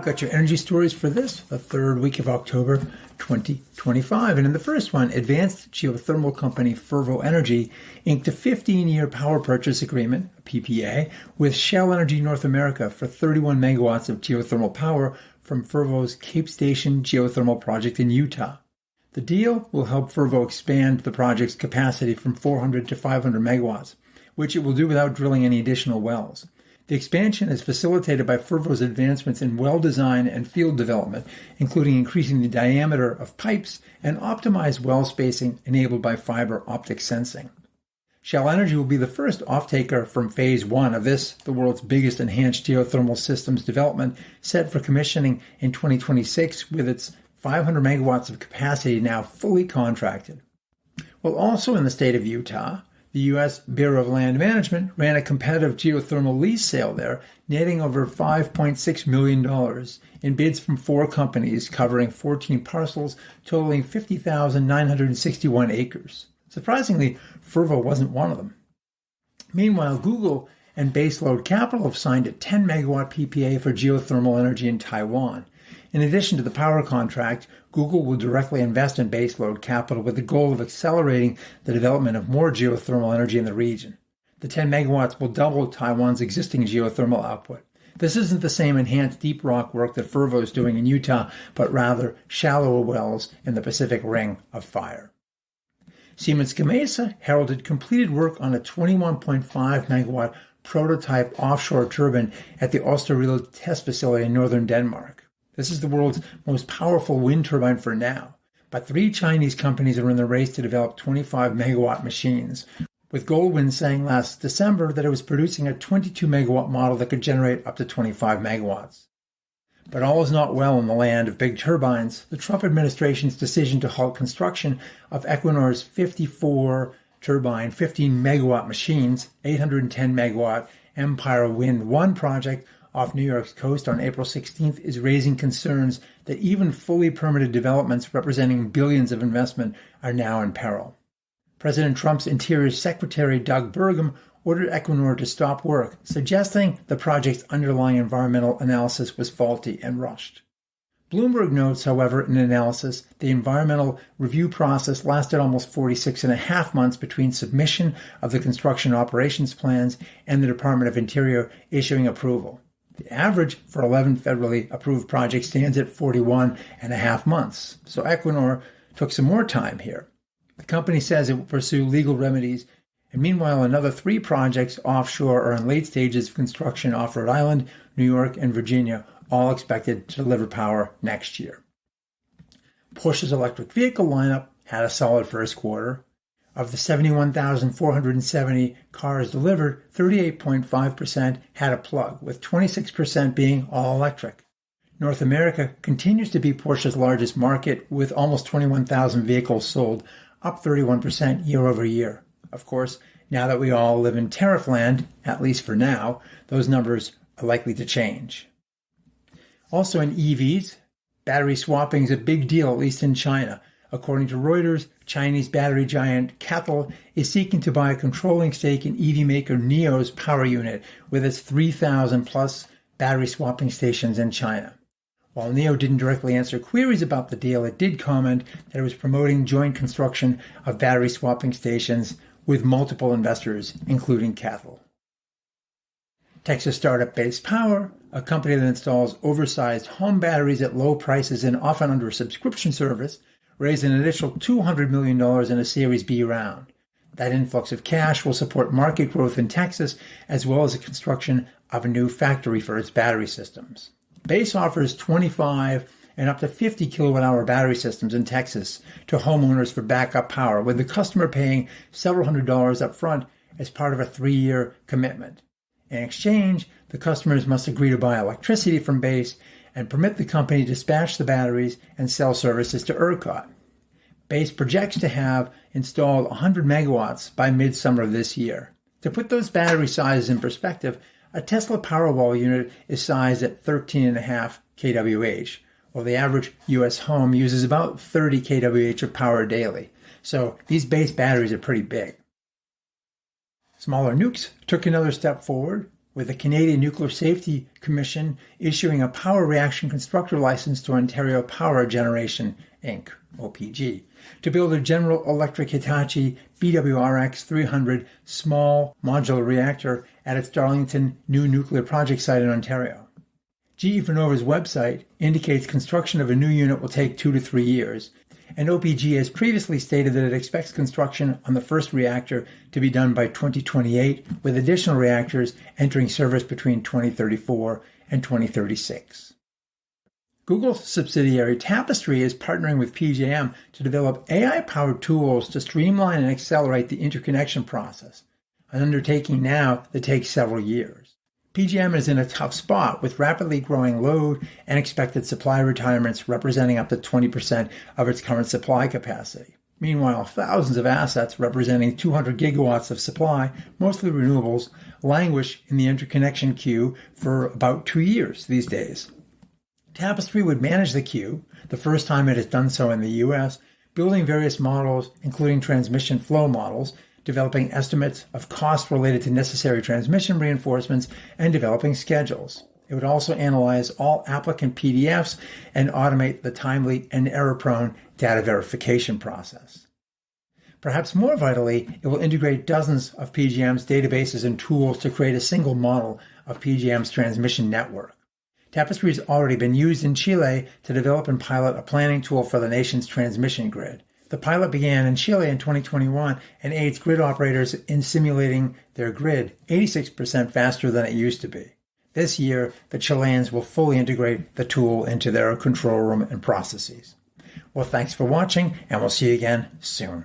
got your energy stories for the third week of October 2025. And in the first one, advanced geothermal company Fervo Energy inked a 15-year power purchase agreement, a PPA, with Shell Energy North America for 31 megawatts of geothermal power from Fervo's Cape Station geothermal project in Utah. The deal will help Fervo expand the project's capacity from 400 to 500 megawatts, which it will do without drilling any additional wells. The expansion is facilitated by Fervo's advancements in well design and field development, including increasing the diameter of pipes and optimized well spacing enabled by fiber optic sensing. Shell Energy will be the first off-taker from Phase 1 of this, the world's biggest enhanced geothermal systems development, set for commissioning in 2026 with its 500 megawatts of capacity now fully contracted. Well, also in the state of Utah, the U.S. Bureau of Land Management ran a competitive geothermal lease sale there, netting over $5.6 million in bids from 4 companies covering 14 parcels totaling 50,961 acres. Surprisingly, Fervo wasn't one of them. Meanwhile, Google and Baseload Capital have signed a 10-megawatt PPA for geothermal energy in Taiwan. In addition to the power contract, Google will directly invest in Baseload Capital with the goal of accelerating the development of more geothermal energy in the region. The 10 megawatts will double Taiwan's existing geothermal output. This isn't the same enhanced deep rock work that Fervo is doing in Utah, but rather shallower wells in the Pacific Ring of Fire. Siemens Gamesa heralded completed work on a 21.5 megawatt prototype offshore turbine at the Oosterweel test facility in northern Denmark. This is the world's most powerful wind turbine for now, but 3 Chinese companies are in the race to develop 25 megawatt machines, with Goldwind saying last December that it was producing a 22 megawatt model that could generate up to 25 megawatts. But all is not well in the land of big turbines. The Trump administration's decision to halt construction of Equinor's 54 turbine, 15 megawatt machines, 810 megawatt Empire Wind 1 project off New York's coast on April 16th is raising concerns that even fully permitted developments representing billions of investment are now in peril. President Trump's Interior Secretary Doug Burgum ordered Equinor to stop work, suggesting the project's underlying environmental analysis was faulty and rushed. Bloomberg notes, however, in an analysis, the environmental review process lasted almost 46.5 months between submission of the construction operations plans and the Department of Interior issuing approval. The average for 11 federally approved projects stands at 41.5 months, so Equinor took some more time here. The company says it will pursue legal remedies, and meanwhile another 3 projects offshore are in late stages of construction off Rhode Island, New York, and Virginia, all expected to deliver power next year. Porsche's electric vehicle lineup had a solid first quarter. Of the 71,470 cars delivered, 38.5% had a plug, with 26% being all electric. North America continues to be Porsche's largest market, with almost 21,000 vehicles sold, up 31% year over year. Of course, now that we all live in tariff land, at least for now, those numbers are likely to change. Also in EVs, battery swapping is a big deal, at least in China. According to Reuters, Chinese battery giant CATL is seeking to buy a controlling stake in EV maker NIO's power unit with its 3,000-plus battery swapping stations in China. While NIO didn't directly answer queries about the deal, it did comment that it was promoting joint construction of battery swapping stations with multiple investors, including CATL. Texas startup Base Power, a company that installs oversized home batteries at low prices and often under a subscription service, raised an initial $200 million in a Series B round. That influx of cash will support market growth in Texas, as well as the construction of a new factory for its battery systems. Base offers 25 and up to 50 kilowatt-hour battery systems in Texas to homeowners for backup power, with the customer paying several $100s up front as part of a 3-year commitment. In exchange, the customers must agree to buy electricity from Base and permit the company to dispatch the batteries and sell services to ERCOT. Base projects to have installed 100 megawatts by midsummer of this year. To put those battery sizes in perspective, a Tesla Powerwall unit is sized at 13.5 kWh, while the average U.S. home uses about 30 kWh of power daily. So these Base batteries are pretty big. Smaller nukes took another step forward. with the Canadian Nuclear Safety Commission issuing a power reaction constructor license to Ontario Power Generation, Inc., OPG, to build a General Electric Hitachi BWRX 300 small modular reactor at its Darlington new nuclear project site in Ontario. GE Vernova's website indicates construction of a new unit will take 2 to 3 years, and OPG has previously stated that it expects construction on the first reactor to be done by 2028, with additional reactors entering service between 2034 and 2036. Google's subsidiary Tapestry is partnering with PJM to develop AI-powered tools to streamline and accelerate the interconnection process, an undertaking now that takes several years. PJM is in a tough spot with rapidly growing load and expected supply retirements representing up to 20% of its current supply capacity. Meanwhile, thousands of assets representing 200 gigawatts of supply, mostly renewables, languish in the interconnection queue for about 2 years these days. Tapestry would manage the queue, the first time it has done so in the U.S., building various models, including transmission flow models, developing estimates of costs related to necessary transmission reinforcements, and developing schedules. It would also analyze all applicant PDFs and automate the timely and error-prone data verification process. Perhaps more vitally, it will integrate dozens of PJM's databases and tools to create a single model of PJM's transmission network. Tapestry has already been used in Chile to develop and pilot a planning tool for the nation's transmission grid. The pilot began in Chile in 2021 and aids grid operators in simulating their grid 86% faster than it used to be. This year, the Chileans will fully integrate the tool into their control room and processes. Well, thanks for watching, and we'll see you again soon.